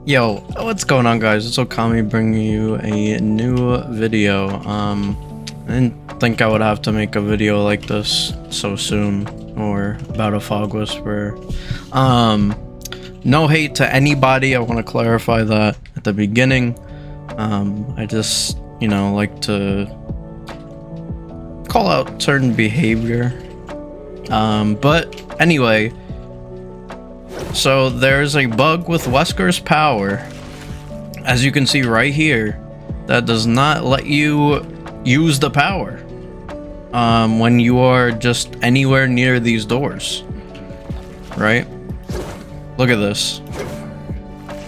Yo, what's going on, guys? It's Okami bringing you a new video. I didn't think I would have to make a video like this so soon, or about a fog whisperer. No hate to anybody, I want to clarify that at the beginning. I just, like to call out certain behavior. But anyway, so there's a bug with Wesker's power, as you can see right here, that does not let you use the power when you are just anywhere near these doors, right? Look at this.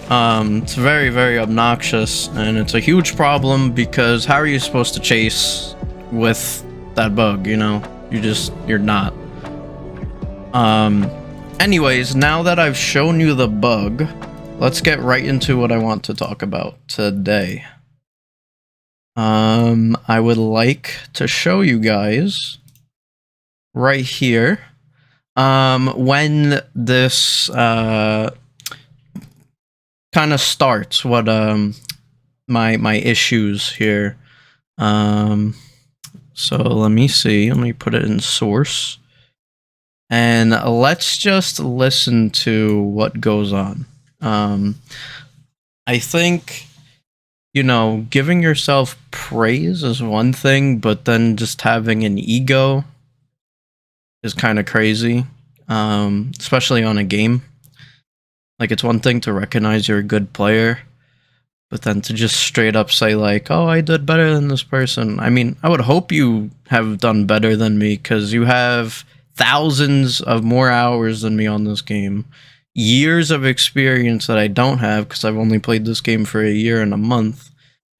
It's very, very obnoxious, and it's a huge problem because how are you supposed to chase with that bug, You're not. Anyways, now that I've shown you the bug, let's get right into what I want to talk about today. I would like to show you guys right here, when this, kind of starts, what, my issues here. So let me see, let me put it in source. And let's just listen to what goes on. I think, giving yourself praise is one thing, but then just having an ego is kind of crazy, especially on a game. Like, it's one thing to recognize you're a good player, but then to just straight up say like, oh, I did better than this person. I mean, I would hope you have done better than me, because you have thousands of more hours than me on this game, years of experience that I don't have because I've only played this game for a year and a month,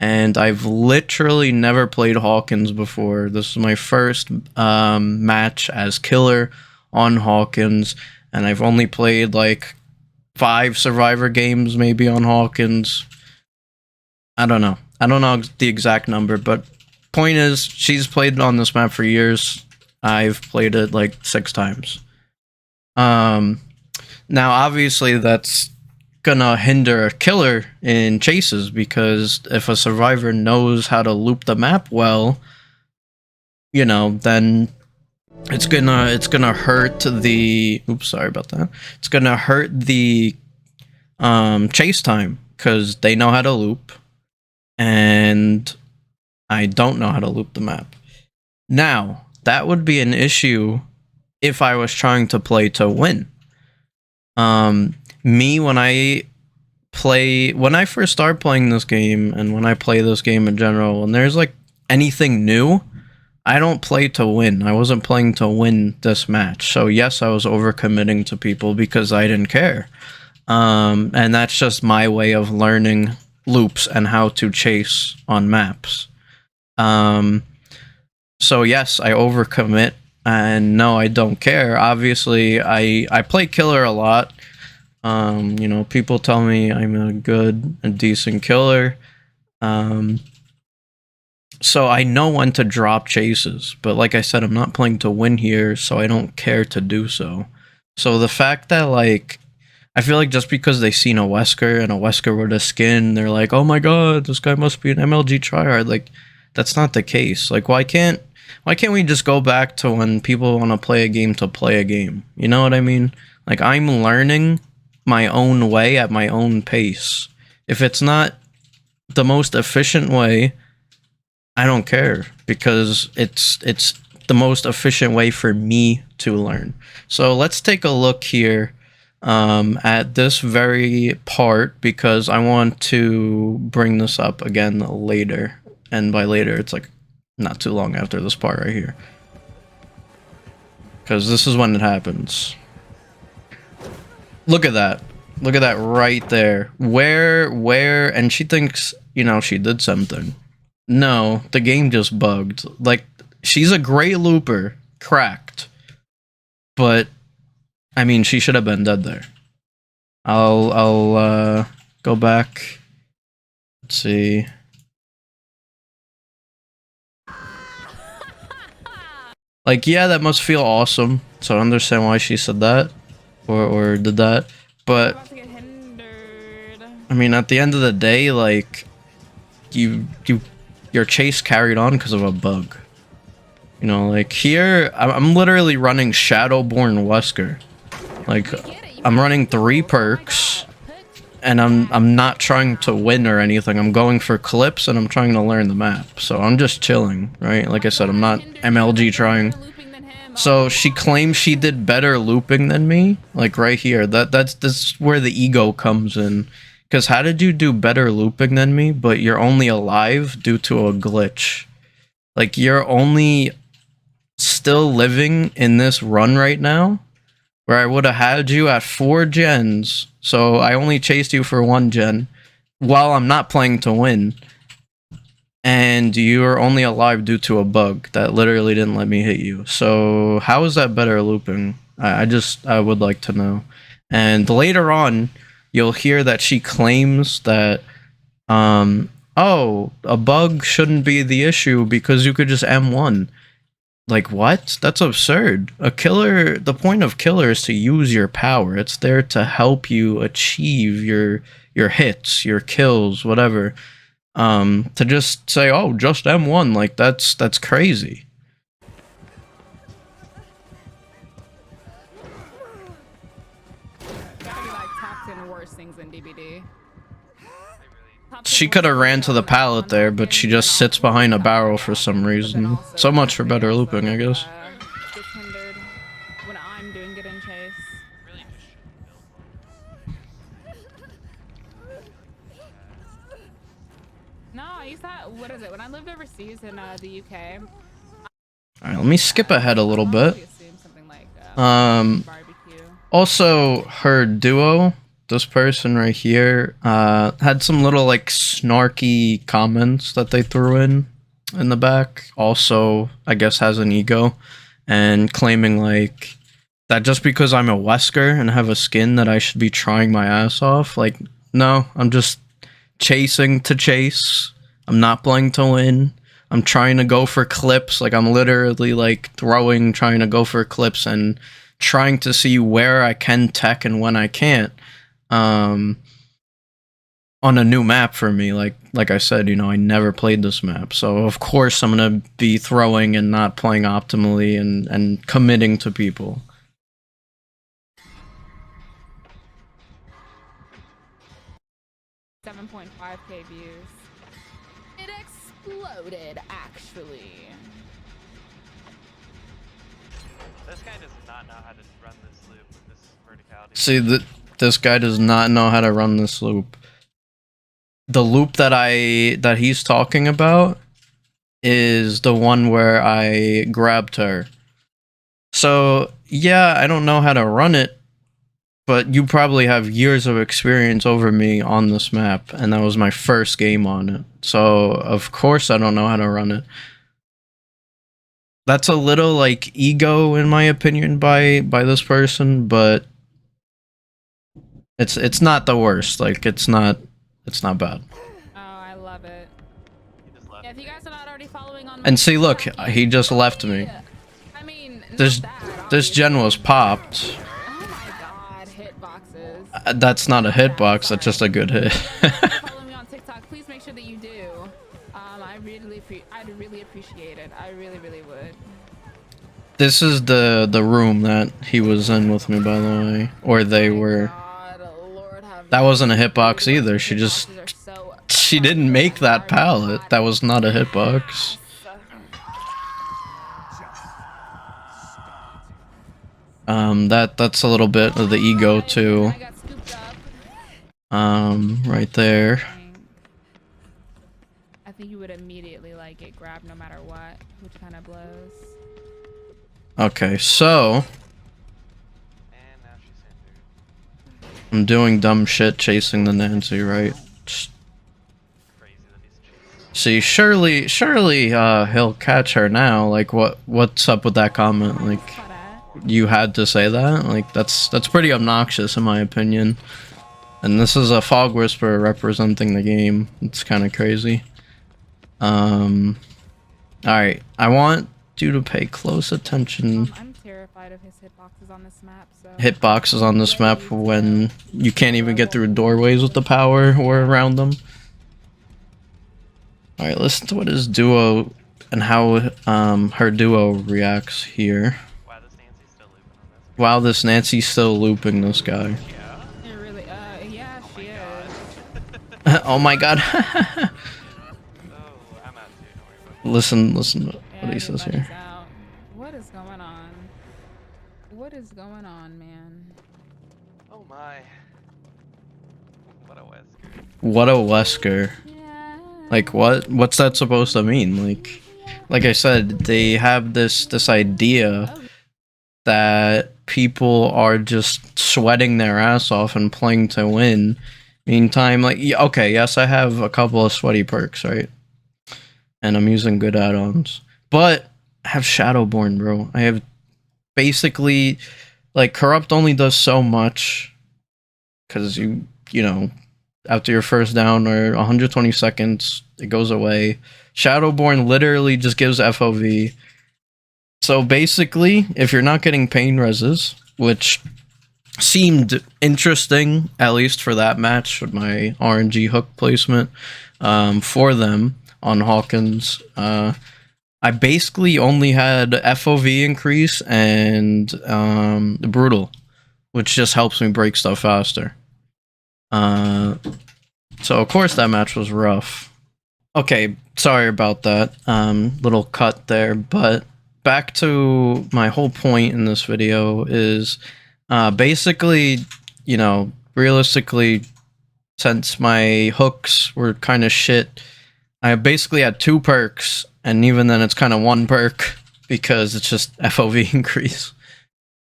and I've literally never played Hawkins before. This is my first match as killer on Hawkins, and I've only played like 5 survivor games maybe on Hawkins. I don't know the exact number, but point is, she's played on this map for years. I've played it like 6 times. Now obviously that's gonna hinder a killer in chases, because if a survivor knows how to loop the map well, then it's gonna hurt the, oops, sorry about that. It's gonna hurt the chase time, because they know how to loop, and I don't know how to loop the map. Now, that would be an issue if I was trying to play to win. Me, when I first start playing this game, and when I play this game in general, when there's like anything new, I don't play to win. I wasn't playing to win this match. So yes, I was overcommitting to people because I didn't care. And that's just my way of learning loops and how to chase on maps. So yes, I overcommit, and no, I don't care. Obviously, I play killer a lot. People tell me I'm a decent killer. So I know when to drop chases, but like I said, I'm not playing to win here, so I don't care to do so. So the fact that, like, I feel like just because they seen a Wesker and a Wesker with a skin, they're like, oh my god, this guy must be an MLG tryhard. Like, that's not the case. Like, why can't we just go back to when people want to play a game to play a game? You know what I mean? Like, I'm learning my own way at my own pace. If it's not the most efficient way, I don't care, because it's the most efficient way for me to learn. So let's take a look here at this very part, because I want to bring this up again later. And by later, it's like not too long after this part right here, because this is when it happens. Look at that. Look at that right there. Where, and she thinks, she did something. No, the game just bugged. Like, she's a great looper, cracked, but I mean, she should have been dead there. I'll go back. Let's see. Like, yeah, that must feel awesome. So I understand why she said that, or did that. But I mean, at the end of the day, like, your chase carried on because of a bug. You know, like here, I'm literally running Shadowborn Wesker. Like, I'm running 3 perks, and I'm not trying to win or anything. I'm going for clips, and I'm trying to learn the map. So I'm just chilling, right? Like I said, I'm not MLG trying. So she claims she did better looping than me, like right here. That's where the ego comes in. Because how did you do better looping than me, but you're only alive due to a glitch? Like, you're only still living in this run right now, where I would have had you at 4 gens, so I only chased you for 1 gen, while I'm not playing to win. And you're only alive due to a bug that literally didn't let me hit you. So how is that better looping? I would like to know. And later on, you'll hear that she claims that, oh, a bug shouldn't be the issue because you could just M1. Like, what? That's absurd. A killer, the point of killer is to use your power. It's there to help you achieve your hits, your kills, whatever. To just say, oh, just M1, like, that's crazy. She could have ran to the pallet there, but she just sits behind a barrel for some reason. So much for better looping, I guess. No, I used that. What is it? When I lived overseas in the UK. Alright, let me skip ahead a little bit. Also, her duo, this person right here, had some little, like, snarky comments that they threw in the back. Also, I guess has an ego, and claiming, like, that just because I'm a Wesker and have a skin that I should be trying my ass off. Like, no, I'm just chasing to chase. I'm not playing to win. I'm trying to go for clips. Like, I'm literally, like, trying to go for clips and trying to see where I can tech and when I can't. On a new map for me. Like I said, you know, I never played this map. So, of course, I'm going to be throwing and not playing optimally and committing to people. $7.5K views. It exploded, actually. This guy does not know how to run this loop with this verticality. See, this guy does not know how to run this loop. The loop that he's talking about is the one where I grabbed her. So, yeah, I don't know how to run it, but you probably have years of experience over me on this map, and that was my first game on it. So, of course I don't know how to run it. That's a little, like, ego, in my opinion, by this person, but it's not the worst. Like, it's not bad. Oh, I love it. Yeah, if you guys are not already following on. And see, look, he just left me. I mean, this gen was popped. Oh my god, hitboxes. That's not a hitbox. That's just a good hit. Follow me on TikTok. Please make sure that you do. I'd really appreciate it. I really would. This is the room that he was in with me, by the way, or they were. That wasn't a hitbox either. She didn't make that pallet. That was not a hitbox. That's a little bit of the ego too. Right there. I think you would immediately like get grabbed no matter what, which kind of blows. Okay, so I'm doing dumb shit chasing the Nancy, right? See, surely he'll catch her now. Like, what's up with that comment? Like, you had to say that? Like, that's pretty obnoxious in my opinion. And this is a Fog Whisperer representing the game. It's kind of crazy. Alright, I want you to pay close attention spite of his hitboxes on this map. So Hitboxes on this map when you can't even get through doorways with the power or around them. Alright, listen to what his duo and how her duo reacts here. Wow, this Nancy's still looping on this. Wow, this Nancy's still looping this guy. Yeah. it really, yeah, Oh she my is. god. Oh my god. Oh, I'm out too. Don't worry about it. listen to what he says Everybody's here. out. What is going on? What is going on, man? Oh my. What a Wesker. What a Wesker. Yeah. Like what's that supposed to mean? Like I said, they have this idea Oh, that people are just sweating their ass off and playing to win. Meantime, like, okay, yes, I have a couple of sweaty perks, right? And I'm using good add-ons. But I have Shadowborn, bro. I have basically, like, Corrupt only does so much. Because you know, after your first down or 120 seconds, it goes away. Shadowborn literally just gives FOV. So basically, if you're not getting pain reses, which seemed interesting, at least for that match with my RNG hook placement for them on Hawkins, I basically only had FOV increase and Brutal, which just helps me break stuff faster. So of course that match was rough. Okay, sorry about that little cut there, but back to my whole point in this video is basically, you know, realistically, since my hooks were kind of shit, I basically had 2 perks, and even then it's kind of 1 perk because it's just FOV increase,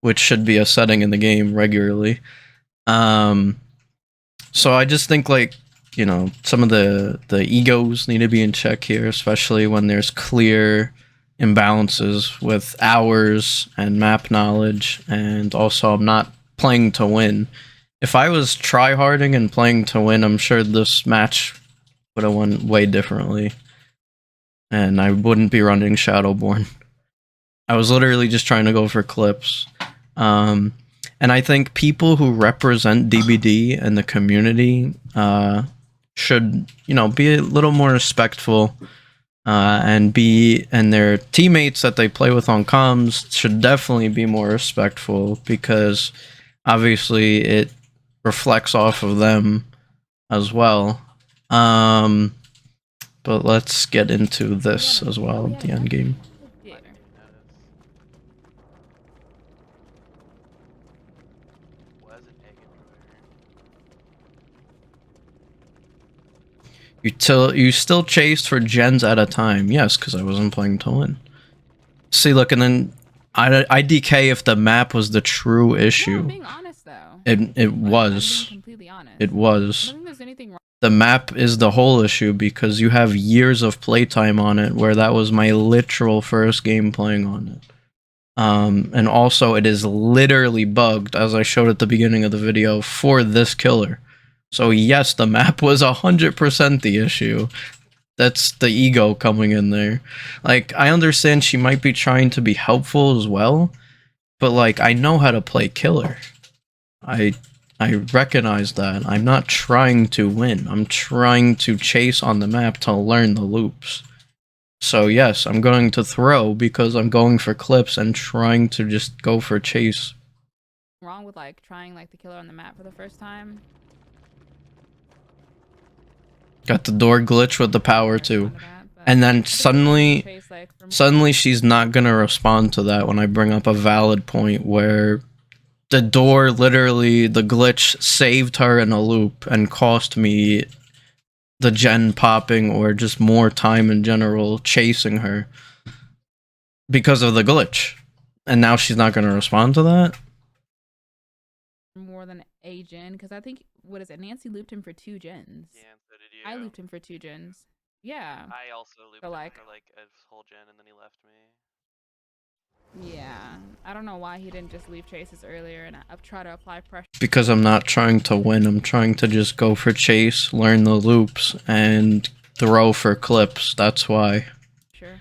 which should be a setting in the game regularly. So I just think, like, you know, some of the egos need to be in check here, especially when there's clear imbalances with hours and map knowledge, and also I'm not playing to win. If I was tryharding and playing to win, I'm sure this match would have won way differently, and I wouldn't be running Shadowborn. I was literally just trying to go for clips. And I think people who represent DBD and the community should, you know, be a little more respectful, and their teammates that they play with on comms should definitely be more respectful, because obviously it reflects off of them as well. But let's get into this as well at the end game. yeah. Wasn't taken from her. You still chased for gens at a time. Yes, because I wasn't playing to win. See, look, and then I DK if the map was the true No, issue. I'm being honest though. It Like, I'm was. being completely honest. It I was. don't think there's anything wrong. The map is the whole issue because you have years of playtime on it, where that was my literal first game playing on it. And also it is literally bugged, as I showed at the beginning of the video, for this killer. So yes, the map was 100% the issue. That's the ego coming in there. Like, I understand she might be trying to be helpful as well, but like, I know how to play killer. I recognize that. I'm not trying to win. I'm trying to chase on the map to learn the loops. So yes, I'm going to throw because I'm going for clips and trying to just go for chase. Wrong with like trying like the killer on the map for the first time. Got the door glitch with the power too. And then suddenly she's not gonna respond to that when I bring up a valid point where the door, literally, the glitch saved her in a loop and cost me the gen popping or just more time in general chasing her because of the glitch. And now she's not gonna respond to that? More than a gen, because I think, what is it, Nancy looped him for 2 gens. Yeah, and so did you. I looped him for 2 gens. Yeah. I also looped So, him like- for like a whole gen, and then he left me. Yeah. I don't know why he didn't just leave chases earlier and try to apply pressure. Because I'm not trying to win, I'm trying to just go for chase, learn the loops, and throw for clips. That's why. Sure.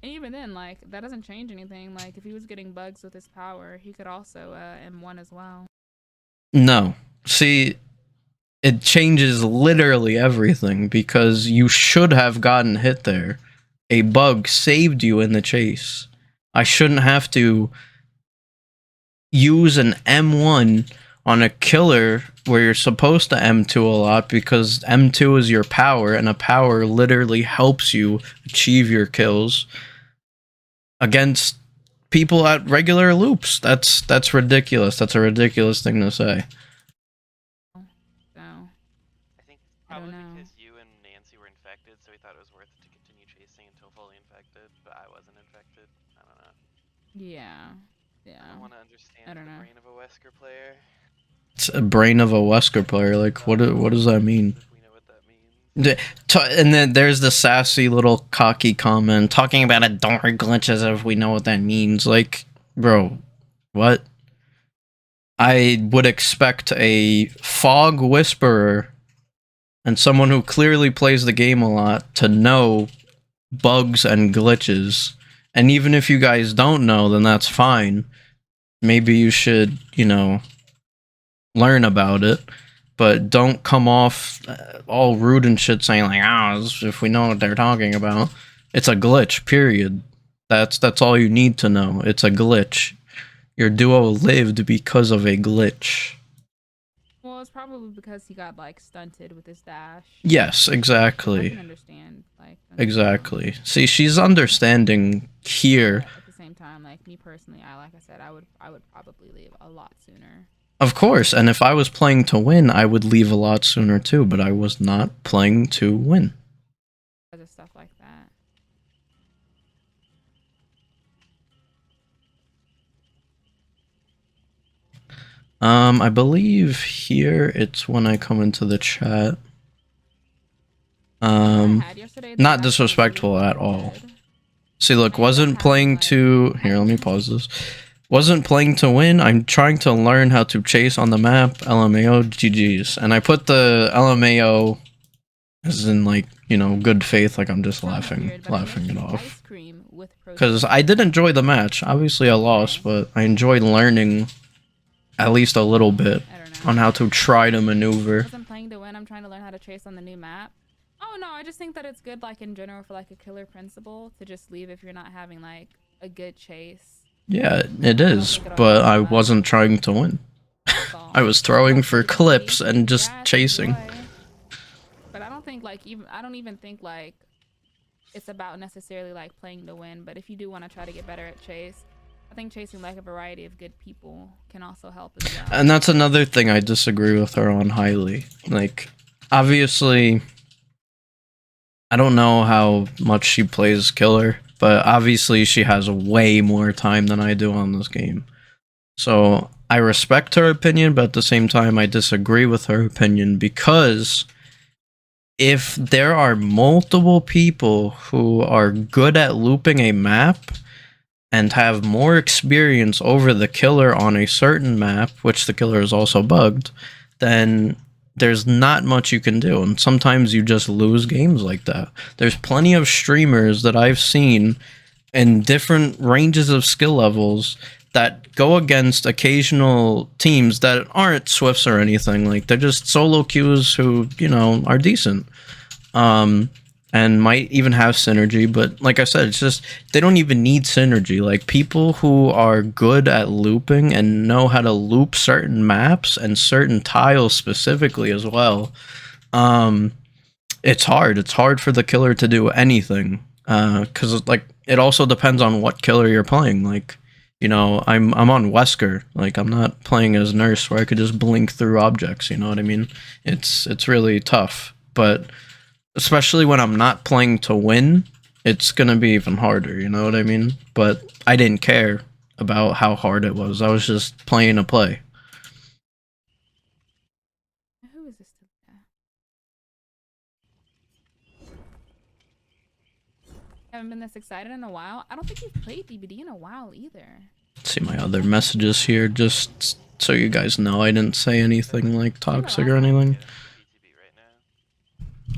And even then, like, that doesn't change anything. Like, if he was getting bugs with his power, he could also M1 as well. No. See, it changes literally everything because you should have gotten hit there. A bug saved you in the chase. I shouldn't have to use an M1 on a killer where you're supposed to M2 a lot because M2 is your power and a power literally helps you achieve your kills against people at regular loops. That's ridiculous. That's a ridiculous thing to say. So, I think I don't probably know. because you and Nancy were infected, so we thought it was worth it to continue chasing until fully infected, but I wasn't infected. I don't know. Yeah. I Yeah. don't want to understand I don't the know. brain of a Wesker player. It's a brain of a Wesker player. Like, what does that mean? If we know what that means. And then there's the sassy little cocky comment talking about a don't glitch as if we know what that means. Like, bro, what? I would expect a fog whisperer and someone who clearly plays the game a lot to know bugs and glitches. And even if you guys don't know, then that's fine. Maybe you should, learn about it, but don't come off all rude and shit saying like, if we know what they're talking about. It's a glitch, period. That's all you need to know. It's a glitch. Your duo lived because of a glitch. Well, it's probably because he got like stunted with his dash. Yes, I exactly. can understand. Like Exactly. See, she's understanding here. But at the same time, like me personally, like I said, I would probably leave a lot sooner. Of course, and if I was playing to win, I would leave a lot sooner too, but I was not playing to win. Other stuff like that. I believe here it's when I come into the chat. Not disrespectful at all. See, look, wasn't playing to... Here, let me pause this. Wasn't playing to win. I'm trying to learn how to chase on the map. LMAO, GG's. And I put the LMAO as in, like, good faith. Like, I'm just laughing it off. Because I did enjoy the match. Obviously, I lost, but I enjoyed learning at least a little bit on how to try to maneuver. I wasn't playing to win. I'm trying to learn how to chase on the new map. Oh, no, I just think that it's good, like, in general, for, like, a killer principle to just leave if you're not having, like, a good chase. Yeah, it is, but I wasn't trying to win. I was throwing for clips and just chasing. But I don't think, like, I don't even think, like, it's about necessarily, like, playing to win. But if you do want to try to get better at chase, I think chasing, like, a variety of good people can also help as well. And that's another thing I disagree with her on highly. Like, obviously, I don't know how much she plays killer, but obviously she has way more time than I do on this game. So I respect her opinion, but at the same time I disagree with her opinion because if there are multiple people who are good at looping a map and have more experience over the killer on a certain map, which the killer is also bugged, then there's not much you can do, and sometimes you just lose games like that. There's plenty of streamers that I've seen in different ranges of skill levels that go against occasional teams that aren't Swifts or anything. Like, they're just solo queues who, are decent. And might even have synergy, but like I said, it's just, they don't even need synergy. Like, people who are good at looping and know how to loop certain maps and certain tiles specifically as well, it's hard. It's hard for the killer to do anything, because, like, it also depends on what killer you're playing. Like, I'm on Wesker. Like, I'm not playing as Nurse where I could just blink through objects, you know what I mean? It's really tough, but especially when I'm not playing to win, it's gonna be even harder, you know what I mean? But I didn't care about how hard it was. I was just playing to play. Who is this? Haven't been this excited in a while. I don't think you've played DBD in a while either. See my other messages here, just so you guys know I didn't say anything like toxic or anything.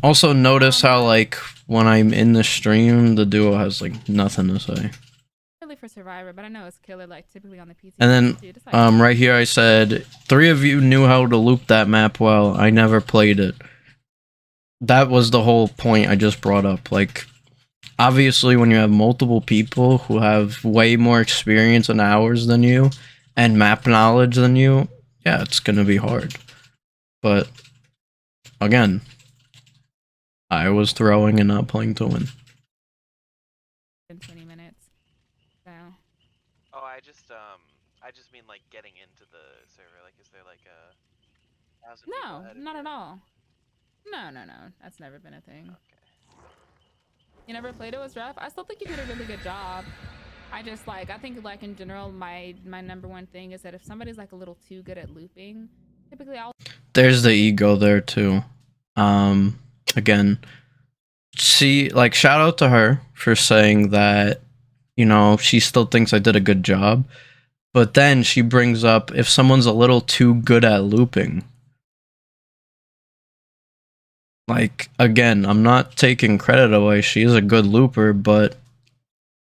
Also, notice how like when I'm in the stream, the duo has like nothing to say. Really for Survivor, but I know it's killer. Like typically on the PC. And then, dude, it's like, right here I said 3 of you knew how to loop that map well. I never played it. That was the whole point I just brought up. Like, obviously, when you have multiple people who have way more experience and hours than you, and map knowledge than you, yeah, it's gonna be hard. But again, I was throwing and not playing to win. in 20 minutes. So. Oh, I just mean like getting into the server. Like, is there like a 1,000 people No, ahead of not you? at all. No. That's never been a thing. Okay. You never played it was rough? I still think you did a really good job. I just like, I think like in general, my number one thing is that if somebody's like a little too good at looping, typically I'll. There's the ego there too. Again, see, like, shout out to her for saying that, you know, she still thinks I did a good job. But then she brings up if someone's a little too good at looping. Like, again, I'm not taking credit away. She is a good looper, but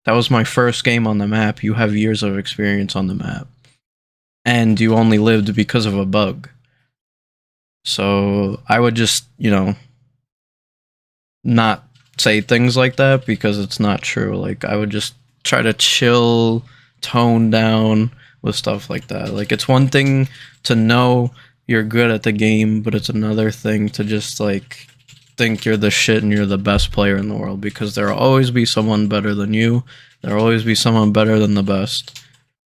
that was my first game on the map. You have years of experience on the map. And you only lived because of a bug. So I would just, you know, not say things like that because it's not true. Like, I would just try to chill, tone down with stuff like that. Like, it's one thing to know you're good at the game, but it's another thing to just like think you're the shit and you're the best player in the world, because there'll always be someone better than you. There'll always be someone better than the best.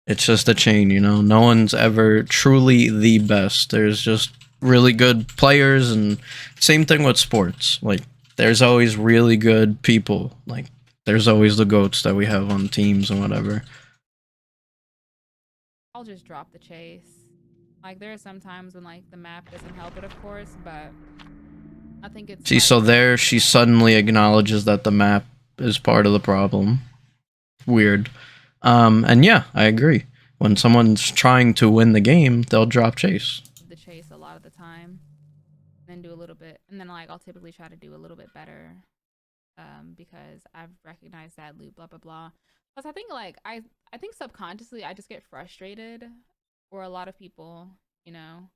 It's just a chain, you know. No one's ever truly the best. There's just really good players, and same thing with sports. Like, there's always really good people. Like, there's always the goats that we have on teams and whatever. I'll just drop the chase. Like there are some times when like the map doesn't help it, of course, but I think it's. See, like, so there she like, suddenly acknowledges that the map is part of the problem. Weird. And yeah, I agree. When someone's trying to win the game, they'll drop chase. the chase a lot of the time, then do a little bit, and then like I'll typically try to do a little bit better, because I've recognized that loop, blah blah blah. Plus, I think like I think subconsciously I just get frustrated, or a lot of people, you know,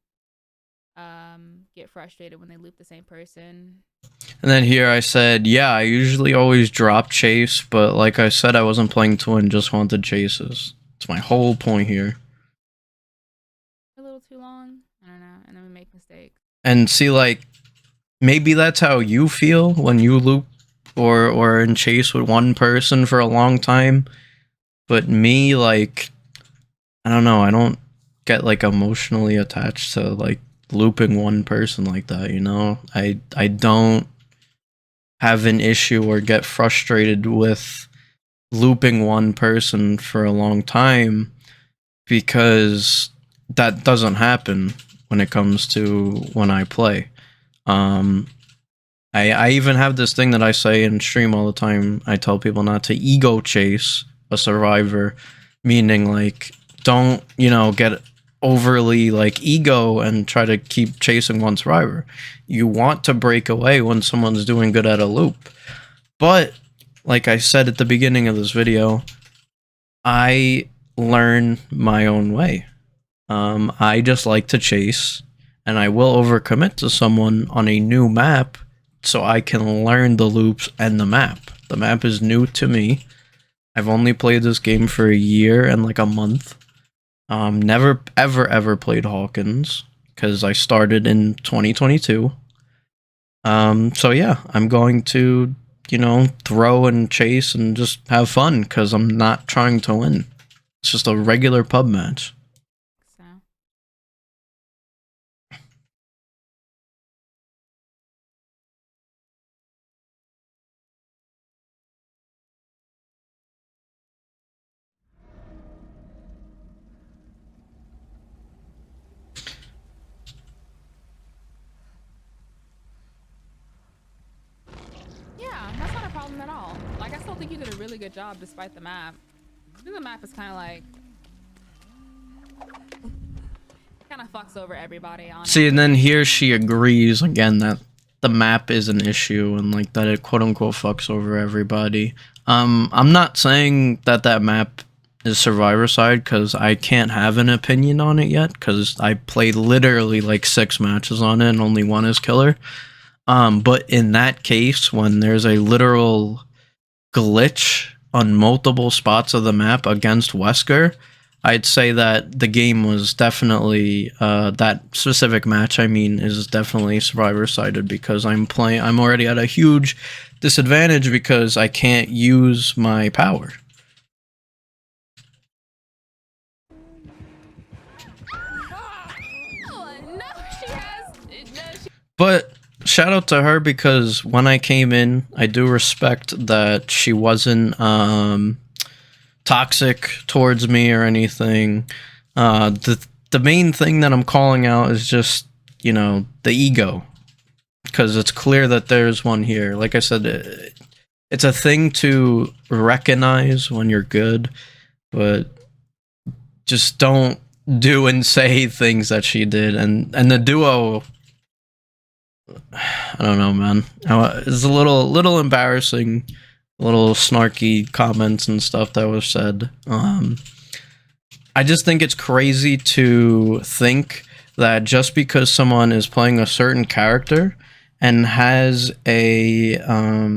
get frustrated when they loop the same person. And then here I said, yeah, I usually always drop chase, but like I said, I wasn't playing to win, just wanted chases. It's my whole point here. A little too long, I don't know, and then we make mistakes. And see, like, maybe that's how you feel when you loop or in chase with one person for a long time. But me, like, I don't know, I don't get like emotionally attached to like looping one person like that, you know? I don't have an issue or get frustrated with looping one person for a long time, because that doesn't happen when it comes to when I play. I even have this thing that I say in stream all the time. I tell people not to ego chase a survivor, meaning like, don't, you know, get overly like ego and try to keep chasing one survivor. You want to break away when someone's doing good at a loop. But like I said at the beginning of this video, I learn my own way. I just like to chase, and I will overcommit to someone on a new map so I can learn the loops and the map. The map is new to me. I've only played this game for a year and like a month. Never ever played Hawkins because I started in 2022. So yeah, I'm going to, you know, throw and chase and just have fun because I'm not trying to win. It's just a regular pub match. So. Yeah, that's not a problem at all. Like, I still think you did a really good job despite the map. I think the map is kind of like, kind of fucks over everybody, honestly. See, and then here she agrees again that the map is an issue and like that it quote unquote fucks over everybody. I'm not saying that that map is Survivor Side because I can't have an opinion on it yet because I played literally like 6 matches on it and only one is killer. But in that case, when there's a literal glitch on multiple spots of the map against Wesker, I'd say that the game was definitely that specific match. I mean, is definitely Survivor sided because I'm already at a huge disadvantage because I can't use my power. But shout out to her because when I came in, I do respect that she wasn't toxic towards me or anything. The main thing that I'm calling out is just, you know, the ego, because it's clear that there's one here. Like I said, it's a thing to recognize when you're good, but just don't do and say things that she did. And the duo, I don't know, man. It's a little embarrassing, little snarky comments and stuff that was said. I just think it's crazy to think that just because someone is playing a certain character and has a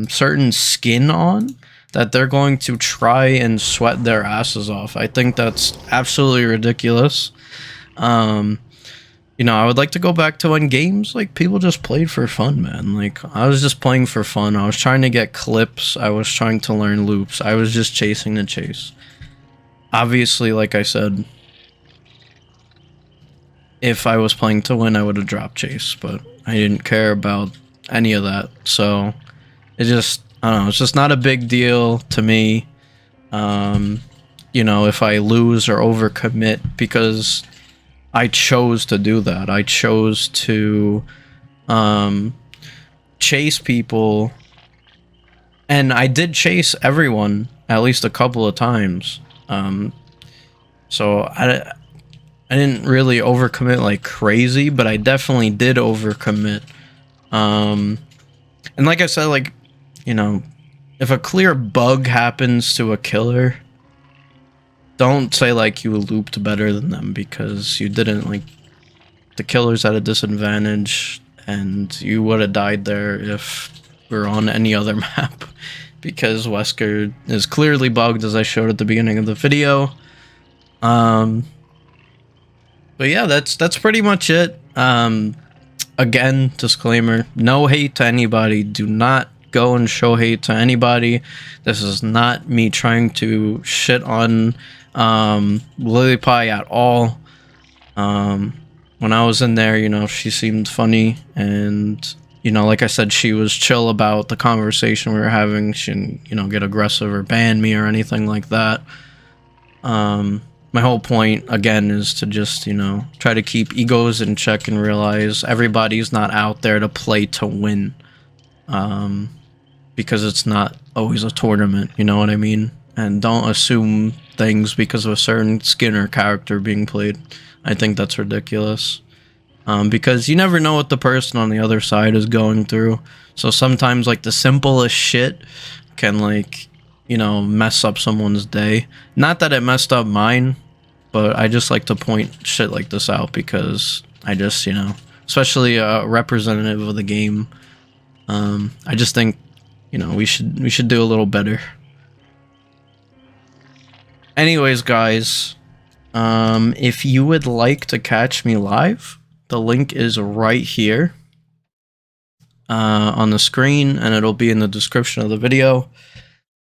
certain skin on, that they're going to try and sweat their asses off. I think that's absolutely ridiculous. You know, I would like to go back to when games, like, people just played for fun, man. Like, I was just playing for fun. I was trying to get clips. I was trying to learn loops. I was just chasing the chase. Obviously, like I said, if I was playing to win, I would have dropped chase, but I didn't care about any of that. So, it just, I don't know, it's just not a big deal to me. You know, if I lose or overcommit, because I chose to do that. I chose to chase people, and I did chase everyone at least a couple of times. So I didn't really overcommit like crazy, but I definitely did overcommit. And like I said, like, you know, if a clear bug happens to a killer, don't say like you looped better than them, because you didn't. Like, the killer's at a disadvantage and you would have died there if we were on any other map, because Wesker is clearly bugged, as I showed at the beginning of the video. But yeah, that's pretty much it. Again, disclaimer, no hate to anybody. Do not go and show hate to anybody. This is not me trying to shit on Lily Pie at all. When I was in there, you know, she seemed funny, and, you know, like I said, she was chill about the conversation we were having. She didn't, you know, get aggressive or ban me or anything like that. My whole point, again, is to just, you know, try to keep egos in check and realize everybody's not out there to play to win. Because it's not always a tournament, you know what I mean? And don't assume things because of a certain skin or character being played. I think that's ridiculous. Because you never know what the person on the other side is going through. So sometimes, like, the simplest shit can, like, you know, mess up someone's day. Not that it messed up mine, but I just like to point shit like this out because I just, you know, especially a representative of the game, I just think, you know, we should do a little better. Anyways, guys, if you would like to catch me live, the link is right here on the screen, and it'll be in the description of the video.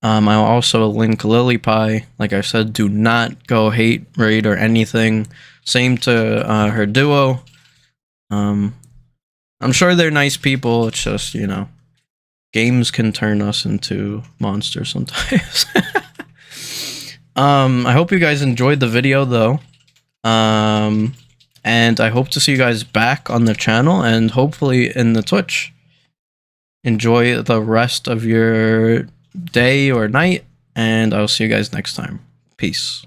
I'll also link Lily Pie. Like I said, do not go hate raid or anything. Same to her duo. I'm sure they're nice people. It's just, you know, games can turn us into monsters sometimes. I hope you guys enjoyed the video, though. And I hope to see you guys back on the channel and hopefully in the Twitch. Enjoy the rest of your day or night, and I'll see you guys next time. Peace.